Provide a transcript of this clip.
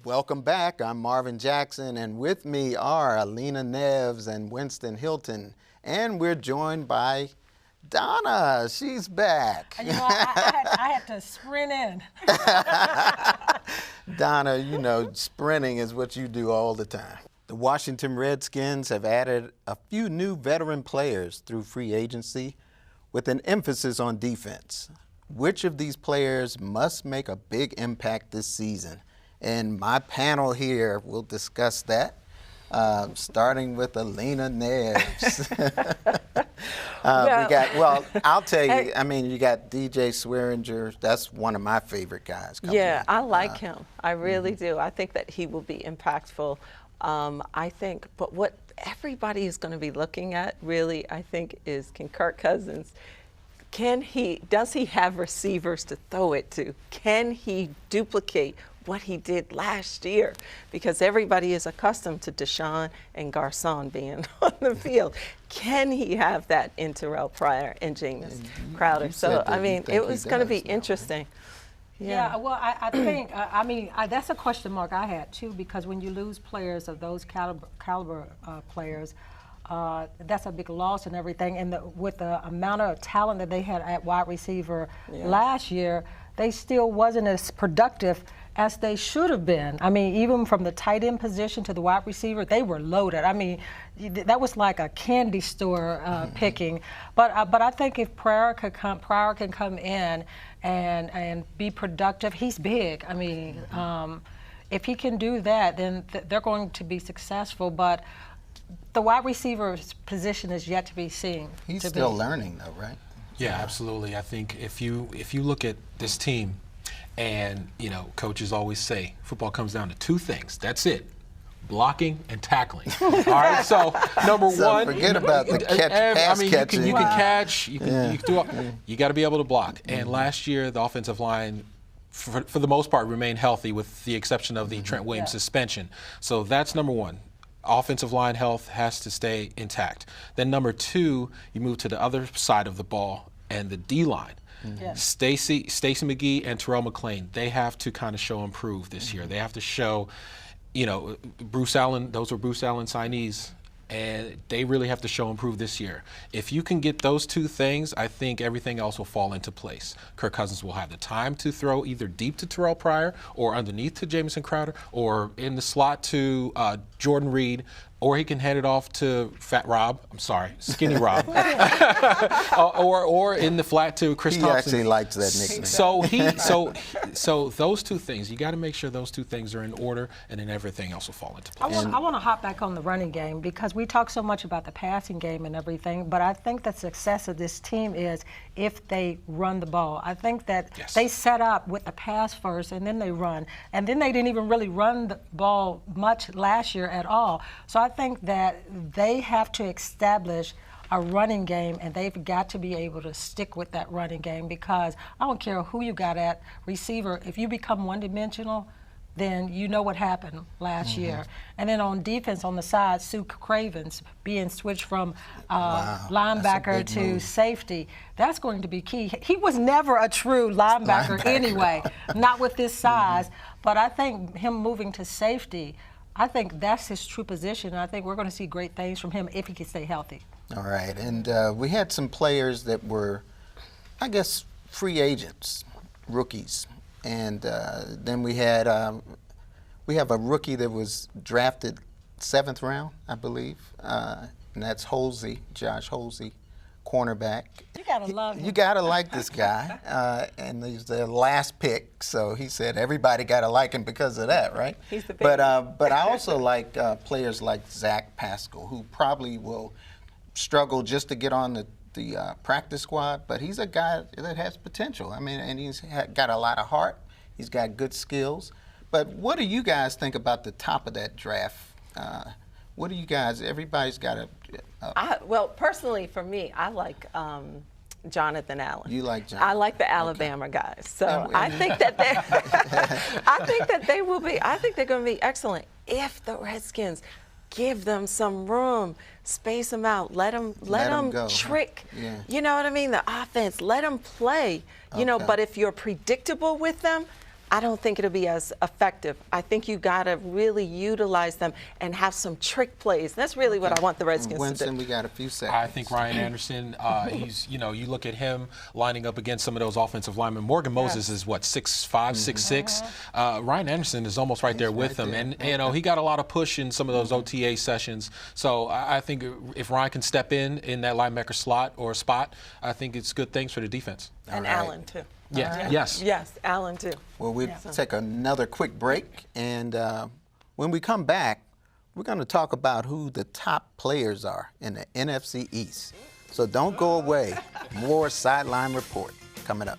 Welcome back. I'm Mavin Jackson, and with me are Alena Neves and Winston Hylton. And we're joined by Donna. She's back. You know, I had to sprint in. Donna, you know, sprinting is what you do all the time. The Washington Redskins have added a few new veteran players through free agency with an emphasis on defense. Which of these players must make a big impact this season? And my panel here will discuss that, starting with Alena Neves. I'll tell you, I mean, you got DJ Swearinger. That's one of my favorite guys. Yeah, I like him. I really do. I think that he will be impactful. I think, but what everybody is going to be looking at, really, I think, is can Kirk Cousins, does he have receivers to throw it to? Can he duplicate what he did last year? Because everybody is accustomed to Deshaun and Garcon being on the field. Can he have that in Terrell Pryor and Jameis Crowder? So, I mean, it was going to be interesting. Yeah, well, I think, that's a question mark I had, too, because when you lose players of those caliber players, that's a big loss and everything. And with the amount of talent that they had at wide receiver last year, they still wasn't as productive as they should have been. I mean, even from the tight end position to the wide receiver, they were loaded. I mean, that was like a candy store picking. But I think if Pryor can come in and be productive, he's big. I mean, if he can do that, then they're going to be successful. But the wide receiver's position is yet to be seen. He's still learning, though, right? Yeah, absolutely. I think if you look at this team, and you know, coaches always say football comes down to two things. That's it: blocking and tackling. All right. So number one, forget about the pass catching. You can catch. You do. You got to be able to block. And last year, the offensive line, for the most part, remained healthy, with the exception of the Trent Williams suspension. So that's number one. Offensive line health has to stay intact. Then number two, you move to the other side of the ball and the D line. Stacey McGee and Terrell McClain, they have to kind of show improve this year. They have to show, you know, Bruce Allen, those were Bruce Allen signees, and they really have to show improve this year. If you can get those two things, I think everything else will fall into place. Kirk Cousins will have the time to throw either deep to Terrell Pryor or underneath to Jamison Crowder or in the slot to Jordan Reed, or he can hand it off to Skinny Rob, or in the flat to Chris Thompson. He actually likes that nickname. So those two things, you got to make sure those two things are in order, and then everything else will fall into place. I want to hop back on the running game, because we talk so much about the passing game and everything, but I think the success of this team is if they run the ball. I think that they set up with the pass first, and then they run, and then they didn't even really run the ball much last year at all. So I think that they have to establish a running game, and they've got to be able to stick with that running game, because I don't care who you got at receiver. If you become one-dimensional, then you know what happened last year. And then on defense, on the side, Sue Cravens being switched from linebacker to safety, that's going to be key. He was never a true linebacker anyway, not with this size. But I think him moving to safety, I think that's his true position. And I think we're going to see great things from him if he can stay healthy. All right. And we had some players that were, I guess, free agents, rookies. And then we have a rookie that was drafted 7th round, I believe, and that's Josh Holsey, cornerback. You gotta love him. You gotta like this guy, and he's the last pick, so he said everybody gotta like him because of that, right? He's the but I also like players like Zach Pascal, who probably will struggle just to get on the practice squad, but he's a guy that has potential. I mean, and he's got a lot of heart. He's got good skills. But what do you guys think about the top of that draft? What do you guys? Everybody's got a. Well, personally, for me, I like Jonathan Allen. You like Jonathan? I like the Alabama guys. So I think that they, I think that they will be. I think they're going to be excellent if the Redskins give them some room, space them out, let them trick. Yeah. You know what I mean? The offense, let them play. You know, but if you're predictable with them, I don't think it'll be as effective. I think you got to really utilize them and have some trick plays. That's really what I want the Redskins Winston, to do. we got a few seconds. I think Ryan Anderson, he's, you look at him lining up against some of those offensive linemen. Morgan Moses is what, 6'5", 6'6". Ryan Anderson is almost right there with him, and he got a lot of push in some of those OTA sessions. So I think if Ryan can step in that linebacker slot or spot, I think it's good things for the defense. And Allen too. Yeah. Yes. Yes, Allen too. Well, we'll take another quick break, and when we come back, we're going to talk about who the top players are in the NFC East. So don't go away. More Sideline Report coming up.